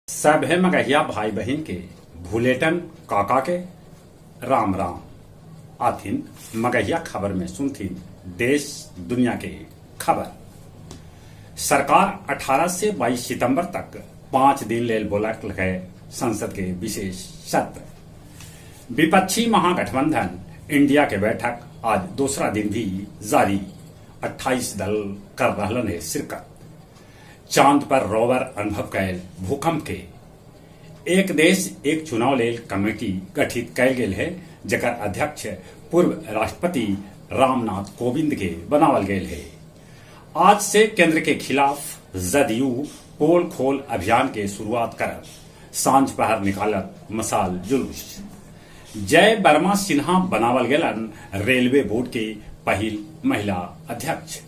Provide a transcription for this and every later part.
सब है मगहिया भाई बहन के भूलेटन काका के राम राम आथिन मगहिया खबर में सुनथिन देश दुनिया के खबर। सरकार 18 से 22 सितंबर तक 5 दिन लेल बोलक है संसद के विशेष सत्र। विपक्षी महागठबंधन इंडिया के बैठक आज दूसरा दिन भी जारी। 28 दल कर रहलन है शिरकत। चांद पर रोवर अनुभव कैल भूकंप के। एक देश एक चुनाव लेल कमेटी गठित कैल गेल है जकर अध्यक्ष पूर्व राष्ट्रपति रामनाथ कोविंद के बनावल गेल है। आज से केंद्र के खिलाफ जदयू पोल खोल अभियान के शुरुआत कर सांझ पहर निकालत मसाल जुलूस। जय वर्मा सिन्हा बनावल गेलन रेलवे बोर्ड के पहिल महिला अध्यक्ष।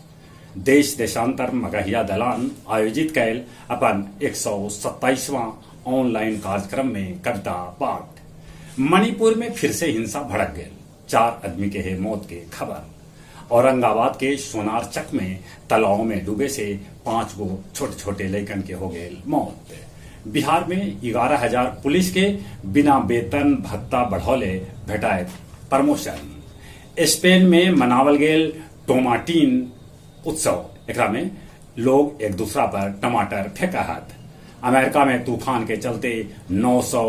देश देशांतर मगहिया दलान आयोजित कैल अपन 127वां ऑनलाइन कार्यक्रम में कविता पाठ। मणिपुर में फिर से हिंसा भड़क गई। 4 आदमी के है मौत के खबर। औरंगाबाद के सोनारचक में तालाब में डूबे से 5 गो छोटे छोटे लड़कन के हो गए मौत। बिहार में 11,000 पुलिस के बिना वेतन भत्ता बढ़ौले भेटाए प्रमोशन। स्पेन में मनावल गेल टोमाटीन उत्सव। एकरा में लोग एक दूसरा पर टमाटर फेंका हाथ। अमेरिका में तूफान के चलते 900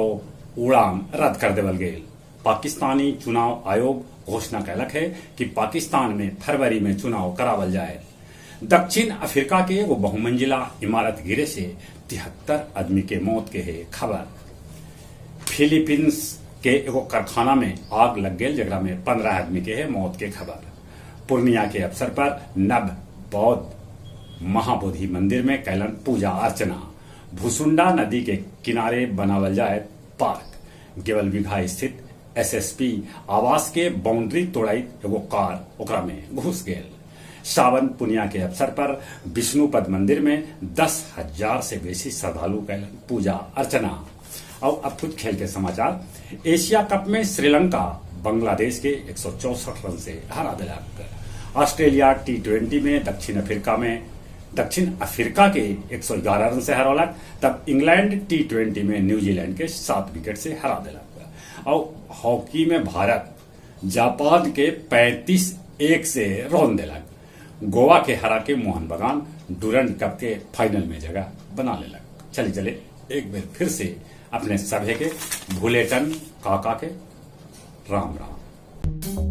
उड़ान रद्द कर देवल गेल। पाकिस्तानी चुनाव आयोग घोषणा कैलक है कि पाकिस्तान में फरवरी में चुनाव करावल जाए। दक्षिण अफ्रीका के एगो बहुमंजिला इमारत गिरे से 73 आदमी के मौत के है खबर। फिलीपींस के एगो कारखाना में आग लग गई जगह में 15 आदमी के है मौत के खबर। पूर्णिया के अवसर पर नव बौद्ध महाबोधि मंदिर में कैलन पूजा अर्चना। भुसुंडा नदी के किनारे बनावल जाए पार्क। गेवल विघा स्थित एसएसपी आवास के बाउंड्री तोड़ाई एगो कार ओकरा में घुस गेल। सावन पुनिया के अवसर पर विष्णुपद मंदिर में 10,000 से बेसी श्रद्धालु कैलन पूजा अर्चना। और अब कुछ खेल के समाचार। एशिया कप में श्रीलंका बांग्लादेश के 164 रन से हरा दिलक। ऑस्ट्रेलिया T20 में दक्षिण अफ्रीका के 111 रन से हरौलक। तब इंग्लैंड T20 में न्यूजीलैंड के 7 विकेट से हरा दिलक। और हॉकी में भारत जापान के 35-1 से रौन दिलक। गोवा के हरा के मोहन बगान डूरंड कप के फाइनल में जगह बना लेलक। चले एक बार फिर से अपने सभे के भूलेटन काका के राम राम।